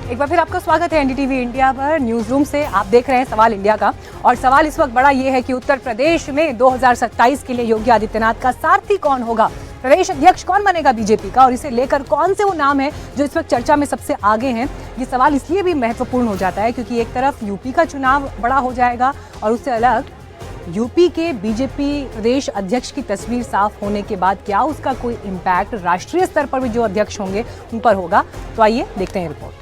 एक बार फिर आपका स्वागत है एनडीटीवी इंडिया पर। न्यूज रूम से आप देख रहे हैं सवाल इंडिया का, और सवाल इस वक्त बड़ा ये है कि उत्तर प्रदेश में 2027 के लिए योगी आदित्यनाथ का सारथी कौन होगा, प्रदेश अध्यक्ष कौन बनेगा बीजेपी का, और इसे लेकर कौन से वो नाम है जो इस वक्त चर्चा में सबसे आगे हैं। ये सवाल इसलिए भी महत्वपूर्ण हो जाता है क्योंकि एक तरफ यूपी का चुनाव बड़ा हो जाएगा और उससे अलग यूपी के बीजेपी प्रदेश अध्यक्ष की तस्वीर साफ होने के बाद क्या उसका कोई इम्पैक्ट राष्ट्रीय स्तर पर भी जो अध्यक्ष होंगे उन पर होगा। तो आइए देखते हैं रिपोर्ट।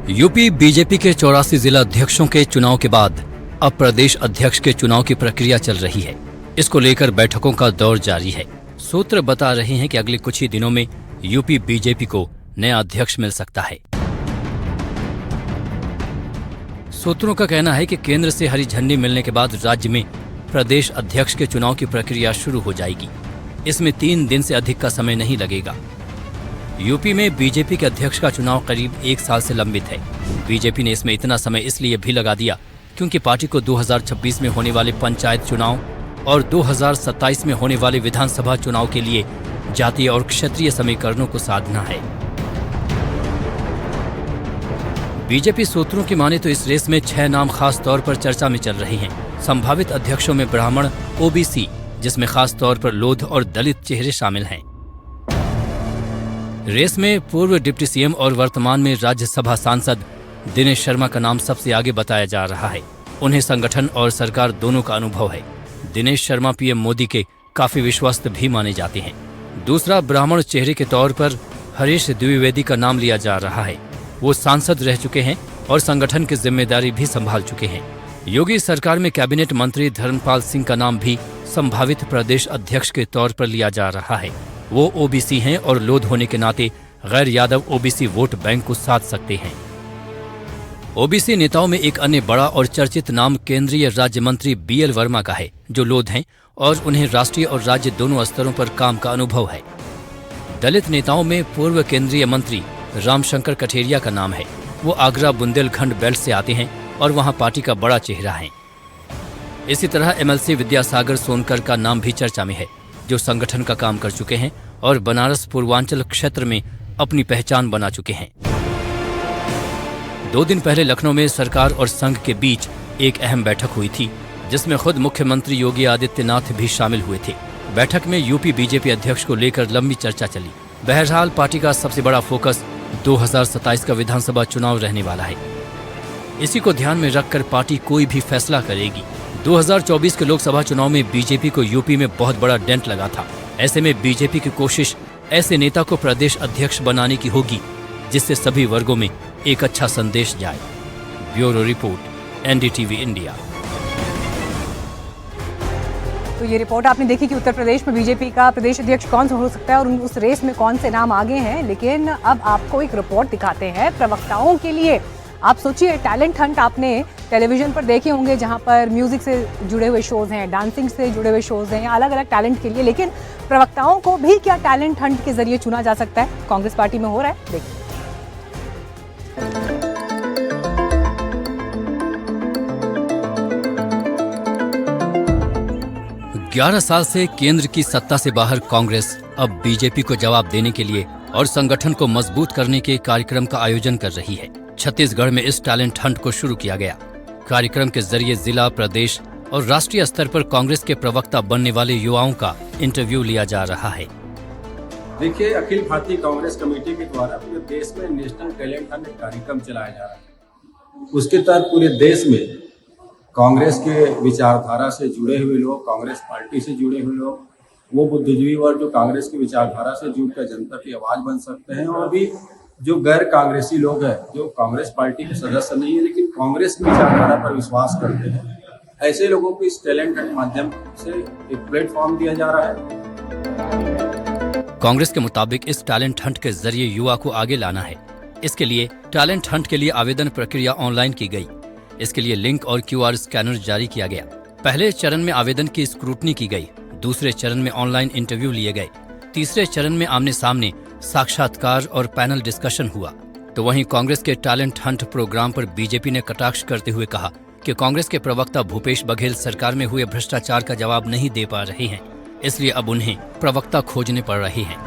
यूपी बीजेपी के 84 जिला अध्यक्षों के चुनाव के बाद अब प्रदेश अध्यक्ष के चुनाव की प्रक्रिया चल रही है। इसको लेकर बैठकों का दौर जारी है। सूत्र बता रहे हैं कि अगले कुछ ही दिनों में यूपी बीजेपी को नया अध्यक्ष मिल सकता है। सूत्रों का कहना है कि केंद्र से हरी झंडी मिलने के बाद राज्य में प्रदेश अध्यक्ष के चुनाव की प्रक्रिया शुरू हो जाएगी। इसमें 3 दिन से अधिक का समय नहीं लगेगा। यूपी में बीजेपी के अध्यक्ष का चुनाव करीब 1 साल से लंबित है। बीजेपी ने इसमें इतना समय इसलिए भी लगा दिया क्योंकि पार्टी को 2026 में होने वाले पंचायत चुनाव और 2027 में होने वाले विधानसभा चुनाव के लिए जातीय और क्षेत्रीय समीकरणों को साधना है। बीजेपी सूत्रों की माने तो इस रेस में 6 नाम खास तौर पर चर्चा में चल रहे हैं। संभावित अध्यक्षों में ब्राह्मण, ओबीसी, जिसमें खास तौर पर लोध और दलित चेहरे शामिल हैं। रेस में पूर्व डिप्टी सीएम और वर्तमान में राज्यसभा सांसद दिनेश शर्मा का नाम सबसे आगे बताया जा रहा है। उन्हें संगठन और सरकार दोनों का अनुभव है। दिनेश शर्मा पीएम मोदी के काफी विश्वस्त भी माने जाते हैं। दूसरा ब्राह्मण चेहरे के तौर पर हरीश द्विवेदी का नाम लिया जा रहा है। वो सांसद रह चुके हैं और संगठन की जिम्मेदारी भी संभाल चुके हैं। योगी सरकार में कैबिनेट मंत्री धर्मपाल सिंह का नाम भी संभावित प्रदेश अध्यक्ष के तौर पर लिया जा रहा है। वो ओबीसी हैं और लोध होने के नाते गैर यादव ओबीसी वोट बैंक को साध सकते हैं। ओबीसी नेताओं में एक अन्य बड़ा और चर्चित नाम केंद्रीय राज्य मंत्री बीएल वर्मा का है, जो लोध हैं और उन्हें राष्ट्रीय और राज्य दोनों स्तरों पर काम का अनुभव है। दलित नेताओं में पूर्व केंद्रीय मंत्री रामशंकर कठेरिया का नाम है। वो आगरा बुंदेलखंड बेल्ट से आते हैं और वहां पार्टी का बड़ा चेहरा है। इसी तरह एमएलसी विद्यासागर सोनकर का नाम भी चर्चा में है, जो संगठन का काम कर चुके हैं और बनारस पूर्वांचल क्षेत्र में अपनी पहचान बना चुके हैं। 2 दिन पहले लखनऊ में सरकार और संघ के बीच एक अहम बैठक हुई थी, जिसमें खुद मुख्यमंत्री योगी आदित्यनाथ भी शामिल हुए थे। बैठक में यूपी बीजेपी अध्यक्ष को लेकर लंबी चर्चा चली। बहरहाल पार्टी का सबसे बड़ा फोकस 2027 का विधानसभा चुनाव रहने वाला है। इसी को ध्यान में रखकर पार्टी कोई भी फैसला करेगी। 2024 के लोकसभा चुनाव में बीजेपी को यूपी में बहुत बड़ा डेंट लगा था। ऐसे में बीजेपी की कोशिश ऐसे नेता को प्रदेश अध्यक्ष बनाने की होगी जिससे सभी वर्गों में एक अच्छा संदेश जाए। Bureau report, NDTV India. तो ये रिपोर्ट आपने देखी कि उत्तर प्रदेश में बीजेपी का प्रदेश अध्यक्ष कौन सा हो सकता है और उस रेस में कौन से नाम आगे हैं। लेकिन अब आपको एक रिपोर्ट दिखाते हैं प्रवक्ताओं के लिए। आप सोचिए, टैलेंट हंट आपने टेलीविजन पर देखे होंगे, जहां पर म्यूजिक से जुड़े हुए शोज हैं, डांसिंग से जुड़े हुए शोज हैं, अलग अलग टैलेंट के लिए। लेकिन प्रवक्ताओं को भी क्या टैलेंट हंट के जरिए चुना जा सकता है? कांग्रेस पार्टी में हो रहा है, देखिए। 11 साल से केंद्र की सत्ता से बाहर कांग्रेस अब बीजेपी को जवाब देने के लिए और संगठन को मजबूत करने के कार्यक्रम का आयोजन कर रही है। छत्तीसगढ़ में इस टैलेंट हंट को शुरू किया गया। कार्यक्रम के जरिए जिला, प्रदेश और राष्ट्रीय स्तर पर कांग्रेस के प्रवक्ता बनने वाले युवाओं का इंटरव्यू लिया जा रहा है। देखिए, अखिल भारतीय कांग्रेस कमेटी के द्वारा पूरे देश में नेशनल टैलेंट हंट कार्यक्रम चलाया जा रहा है। उसके तहत पूरे देश में कांग्रेस के विचारधारा से जुड़े हुए लोग, कांग्रेस पार्टी से जुड़े हुए लोग, वो बुद्धिजीवी वर्ग जो कांग्रेस की विचारधारा से जुड़कर जनता की आवाज बन सकते हैं, और भी जो गैर कांग्रेसी लोग हैं, जो कांग्रेस पार्टी के सदस्य नहीं है लेकिन कांग्रेस की विचारधारा पर विश्वास करते हैं, ऐसे लोगों को इस टैलेंट हंट माध्यम से एक प्लेटफॉर्म दिया जा रहा है। कांग्रेस के मुताबिक इस टैलेंट हंट के जरिए युवा को आगे लाना है। इसके लिए टैलेंट हंट के लिए आवेदन प्रक्रिया ऑनलाइन की गई। इसके लिए लिंक और क्यूआर स्कैनर जारी किया गया। पहले चरण में आवेदन की स्क्रूटनी की गई, दूसरे चरण में ऑनलाइन इंटरव्यू लिए गए, तीसरे चरण में आमने सामने साक्षात्कार और पैनल डिस्कशन हुआ। तो वहीं कांग्रेस के टैलेंट हंट प्रोग्राम पर बीजेपी ने कटाक्ष करते हुए कहा कि कांग्रेस के प्रवक्ता भूपेश बघेल सरकार में हुए भ्रष्टाचार का जवाब नहीं दे पा रहे हैं, इसलिए अब उन्हें प्रवक्ता खोजने पड़ रहे हैं।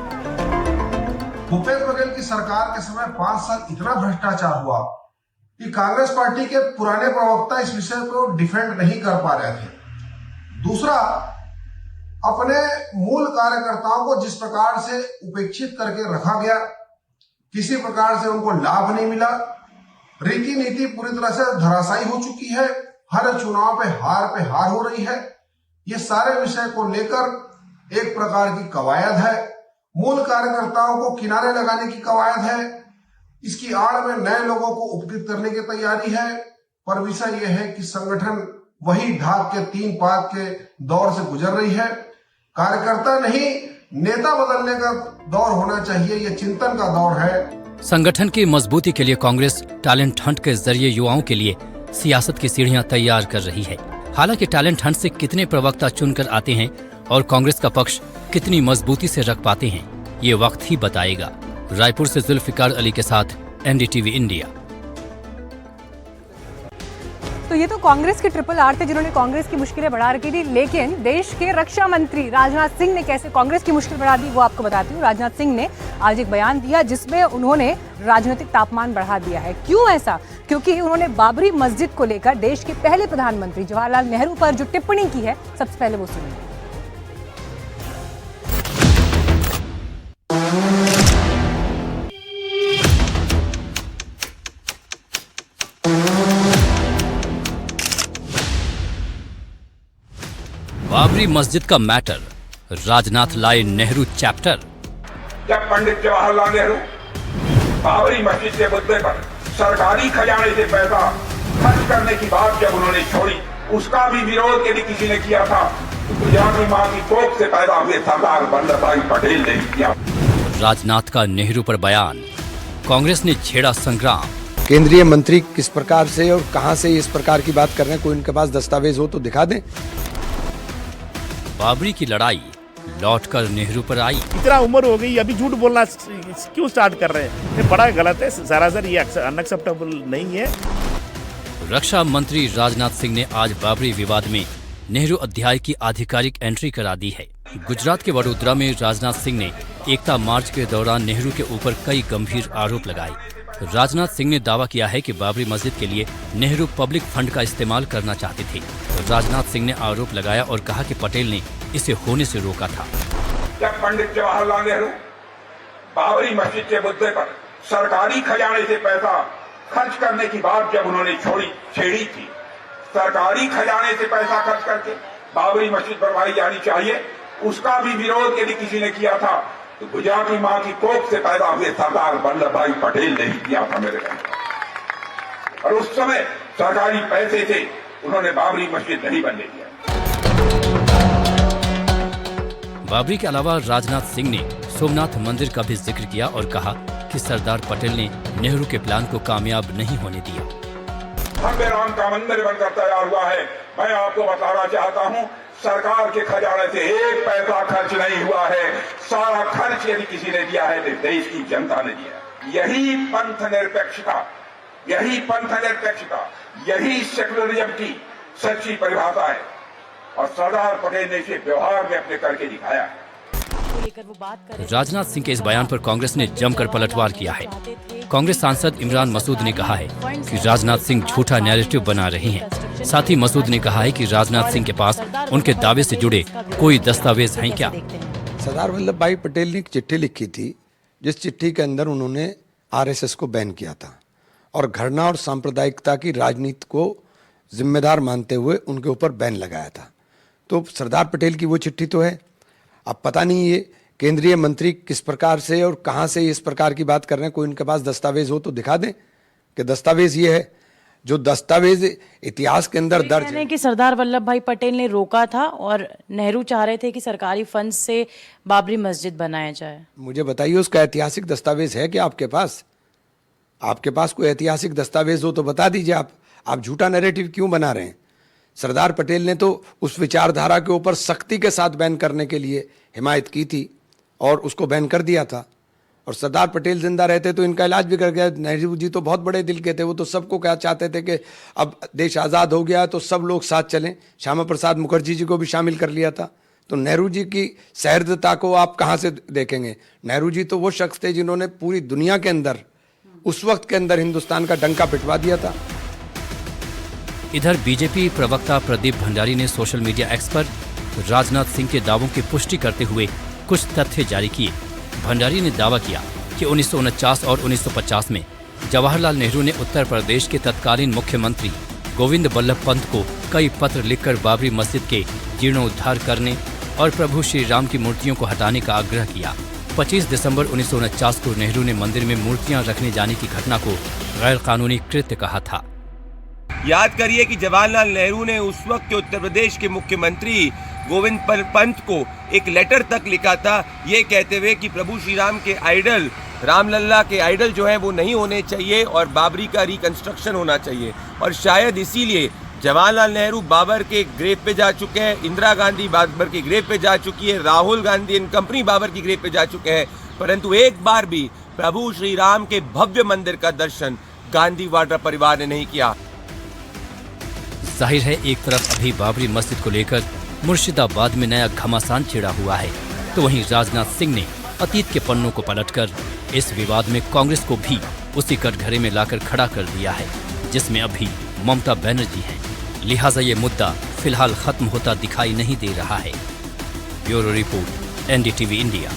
भूपेश बघेल की सरकार के समय 5 साल इतना भ्रष्टाचार हुआ कि कांग्रेस पार्टी के पुराने प्रवक्ता इस विषय को डिफेंड नहीं कर पा रहे थे। दूसरा, अपने मूल कार्यकर्ताओं को जिस प्रकार से उपेक्षित करके रखा गया, किसी प्रकार से उनको लाभ नहीं मिला, रीति नीति पूरी तरह से धराशायी हो चुकी है, हर चुनाव पे हार हो रही है। ये सारे विषय को लेकर एक प्रकार की कवायद है, मूल कार्यकर्ताओं को किनारे लगाने की कवायद है, इसकी आड़ में नए लोगों को उपकृत करने की तैयारी है। पर विषय यह है कि संगठन वही ढाक के 3 पात के दौर से गुजर रही है। कार्यकर्ता नहीं, नेता बदलने का दौर होना चाहिए, यह चिंतन का दौर है। संगठन की मजबूती के लिए कांग्रेस टैलेंट हंट के जरिए युवाओं के लिए सियासत की सीढ़ियां तैयार कर रही है। हालांकि टैलेंट हंट से कितने प्रवक्ता चुनकर आते हैं और कांग्रेस का पक्ष कितनी मजबूती से रख पाते हैं, ये वक्त ही बताएगा। रायपुर से जुल्फिकार अली के साथ एनडीटीवी इंडिया। तो ये तो कांग्रेस के ट्रिपल आर थे जिन्होंने कांग्रेस की मुश्किलें बढ़ा रखी थी, लेकिन देश के रक्षा मंत्री राजनाथ सिंह ने कैसे कांग्रेस की मुश्किल बढ़ा दी वो आपको बताती हूँ। राजनाथ सिंह ने आज एक बयान दिया जिसमें उन्होंने राजनीतिक तापमान बढ़ा दिया है। क्यों ऐसा? क्योंकि उन्होंने बाबरी मस्जिद को लेकर देश के पहले प्रधानमंत्री जवाहरलाल नेहरू पर जो टिप्पणी की है, सबसे पहले वो सुनिए। बाबरी मस्जिद का मैटर, राजनाथ लाए नेहरू चैप्टर। जब पंडित जवाहरलाल नेहरू बाबरी मस्जिद के मुद्दे पर सरकारी खजाने से पैसा खर्च करने की बात जब उन्होंने छोड़ी, उसका भी विरोध यदि किसी ने किया था तो गुजराती मां की कोख से पैदा हुए सरदार वल्लभ भाई पटेल ने किया। राजनाथ का नेहरू पर बयान, कांग्रेस ने छेड़ा संग्राम। केंद्रीय मंत्री किस प्रकार से और कहां से इस प्रकार की बात कर रहे हैं, कोई उनके पास दस्तावेज हो तो दिखा दें। बाबरी की लड़ाई लौटकर नेहरू पर आई। इतना उम्र हो गई, अभी झूठ बोलना क्यों स्टार्ट कर रहे हैं? ये बड़ा गलत है, सरासर ये अनएक्सेप्टेबल नहीं है। रक्षा मंत्री राजनाथ सिंह ने आज बाबरी विवाद में नेहरू अध्याय की आधिकारिक एंट्री करा दी है। गुजरात के वडोदरा में राजनाथ सिंह ने एकता मार्च के दौरान नेहरू के ऊपर कई गंभीर आरोप लगाए। राजनाथ सिंह ने दावा किया है कि बाबरी मस्जिद के लिए नेहरू पब्लिक फंड का इस्तेमाल करना चाहते थे। राजनाथ सिंह ने आरोप लगाया और कहा कि पटेल ने इसे होने से रोका था। जब पंडित जवाहरलाल नेहरू बाबरी मस्जिद के मुद्दे पर सरकारी खजाने से पैसा खर्च करने की बात जब उन्होंने छेड़ी थी, सरकारी खजाने से पैसा खर्च करके बाबरी मस्जिद बनवाई जानी चाहिए, उसका भी विरोध यदि किसी ने किया था तो गुजराती मां की कोख से पैदा हुए सरदार वल्लभ भाई पटेल ने ही किया था मेरे घर। और उस समय सरकारी पैसे से उन्होंने बाबरी मस्जिद नहीं बनने दिया। बाबरी के अलावा राजनाथ सिंह ने सोमनाथ मंदिर का भी जिक्र किया और कहा कि सरदार पटेल ने नेहरू के प्लान को कामयाब नहीं होने दिया। भव्य राम का मंदिर बनकर तैयार हुआ है। मैं आपको बताना चाहता हूं, सरकार के खजाने से एक पैसा खर्च नहीं हुआ है। सारा खर्च यदि किसी ने दिया है तो देश की जनता ने दिया। यही पंथ निरपेक्षता, यही सेक्युलरिज्म की सच्ची परिभाषा है और सरदार पटेल ने इसे व्यवहार में अपने करके दिखाया है। राजनाथ सिंह के इस बयान पर कांग्रेस ने जमकर पलटवार किया है। कांग्रेस सांसद इमरान मसूद ने कहा है कि राजनाथ सिंह झूठा नैरेटिव बना रहे हैं। साथ ही मसूद ने कहा है कि राजनाथ सिंह के पास उनके दावे से जुड़े कोई दस्तावेज हैं क्या। सरदार वल्लभ भाई पटेल ने एक चिट्ठी लिखी थी, जिस चिट्ठी के अंदर उन्होंने आरएसएस को बैन किया था और घृणा और सांप्रदायिकता की राजनीति को जिम्मेदार मानते हुए उनके ऊपर बैन लगाया था। तो सरदार पटेल की वो चिट्ठी तो है। अब पता नहीं ये केंद्रीय मंत्री किस प्रकार से और कहां से इस प्रकार की बात कर रहे हैं, कोई उनके पास दस्तावेज हो तो दिखा दें कि दस्तावेज ये है जो दस्तावेज इतिहास के अंदर दर्ज है कि सरदार वल्लभ भाई पटेल ने रोका था और नेहरू चाह रहे थे कि सरकारी फंड से बाबरी मस्जिद बनाया जाए। मुझे बताइए उसका ऐतिहासिक दस्तावेज है क्या आपके पास? आपके पास कोई ऐतिहासिक दस्तावेज हो तो बता दीजिए। आप झूठा नैरेटिव क्यों बना रहे हैं? सरदार पटेल ने तो उस विचारधारा के ऊपर सख्ती के साथ बैन करने के लिए हिमायत की थी और उसको बैन कर दिया था। और सरदार पटेल जिंदा रहते तो इनका इलाज भी कर गया। नेहरू जी तो बहुत बड़े दिल के थे, वो तो सबको क्या चाहते थे कि अब देश आज़ाद हो गया तो सब लोग साथ चलें। श्यामा प्रसाद मुखर्जी जी को भी शामिल कर लिया था। तो नेहरू जी की सहृदयता को आप कहाँ से देखेंगे? नेहरू जी तो वो शख्स थे जिन्होंने पूरी दुनिया के अंदर उस वक्त के अंदर हिंदुस्तान का डंका पिटवा दिया था। इधर बीजेपी प्रवक्ता प्रदीप भंडारी ने सोशल मीडिया एक्स पर राजनाथ सिंह के दावों की पुष्टि करते हुए कुछ तथ्य जारी किए। भंडारी ने दावा किया कि 1949 और 1950 में जवाहरलाल नेहरू ने उत्तर प्रदेश के तत्कालीन मुख्यमंत्री गोविंद बल्लभ पंत को कई पत्र लिखकर बाबरी मस्जिद के जीर्णोद्धार करने और प्रभु श्री राम की मूर्तियों को हटाने का आग्रह किया। 25 दिसंबर 1949 को नेहरू ने मंदिर में मूर्तियां रखने जाने की घटना को गैर कानूनी कृत्य कहा था। याद करिए कि जवाहरलाल नेहरू ने उस वक्त के उत्तर प्रदेश के मुख्यमंत्री गोविंद पंत को एक लेटर तक लिखा था, ये कहते हुए कि प्रभु श्री राम के आइडल, रामलल्ला के आइडल जो है वो नहीं होने चाहिए और बाबरी का रिकंस्ट्रक्शन होना चाहिए। और शायद इसीलिए जवाहरलाल नेहरू बाबर के ग्रेव पे जा चुके हैं, इंदिरा गांधी बाबर के ग्रेव पे जा चुकी है, राहुल गांधी एंड कंपनी बाबर की ग्रेव पे जा चुके हैं, परंतु एक बार भी प्रभु श्री राम के भव्य मंदिर का दर्शन गांधी वाड्रा परिवार ने नहीं किया। जाहिर है एक तरफ अभी बाबरी मस्जिद को लेकर मुर्शिदाबाद में नया घमासान छिड़ा हुआ है, तो वहीं राजनाथ सिंह ने अतीत के पन्नों को पलटकर इस विवाद में कांग्रेस को भी उसी कटघरे में लाकर खड़ा कर दिया है जिसमें अभी ममता बनर्जी हैं। लिहाजा ये मुद्दा फिलहाल खत्म होता दिखाई नहीं दे रहा है। Bureau report, NDTV India.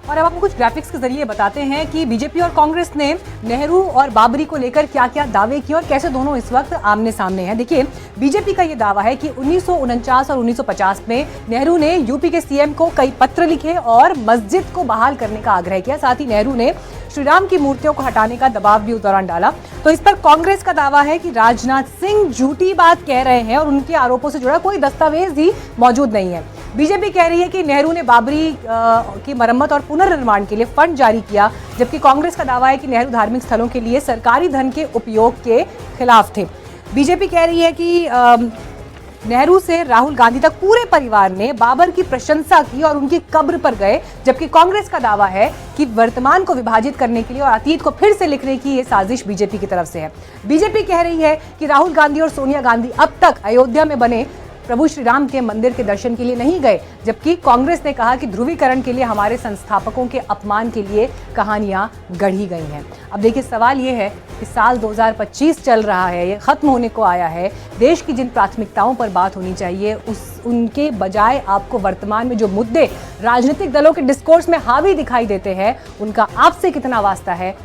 और अब आपको कुछ ग्राफिक्स के जरिए बताते हैं कि बीजेपी और कांग्रेस ने नेहरू और बाबरी को लेकर क्या क्या दावे किए और कैसे दोनों इस वक्त आमने सामने हैं। देखिए, बीजेपी का ये दावा है कि 1949 और 1950 में नेहरू ने यूपी के सीएम को कई पत्र लिखे और मस्जिद को बहाल करने का आग्रह किया। साथ ही नेहरू ने श्री राम की मूर्तियों को हटाने का दबाव भी उस दौरान डाला। तो इस पर कांग्रेस का दावा है कि राजनाथ सिंह झूठी बात कह रहे हैं और उनके आरोपों से जुड़ा कोई दस्तावेज ही मौजूद नहीं है। बीजेपी कह रही है कि नेहरू ने बाबरी की मरम्मत और पुनर्निर्माण के लिए फंड जारी किया, जबकि कांग्रेस का दावा है कि नेहरू धार्मिक स्थलों के लिए सरकारी धन के उपयोग के खिलाफ थे। बीजेपी कह रही है कि नेहरू से राहुल गांधी तक पूरे परिवार ने बाबर की प्रशंसा की और उनकी कब्र पर गए, जबकि कांग्रेस का दावा है कि वर्तमान को विभाजित करने के लिए और अतीत को फिर से लिखने की ये साजिश बीजेपी की तरफ से है। बीजेपी कह रही है कि राहुल गांधी और सोनिया गांधी अब तक अयोध्या में बने प्रभु श्री राम के मंदिर के दर्शन के लिए नहीं गए, जबकि कांग्रेस ने कहा कि ध्रुवीकरण के लिए हमारे संस्थापकों के अपमान के लिए कहानियां गढ़ी गई हैं। अब देखिए, सवाल ये है कि साल 2025 चल रहा है, ये खत्म होने को आया है। देश की जिन प्राथमिकताओं पर बात होनी चाहिए उनके बजाय आपको वर्तमान में जो मुद्दे राजनीतिक दलों के डिस्कोर्स में हावी दिखाई देते हैं, उनका आपसे कितना वास्ता है,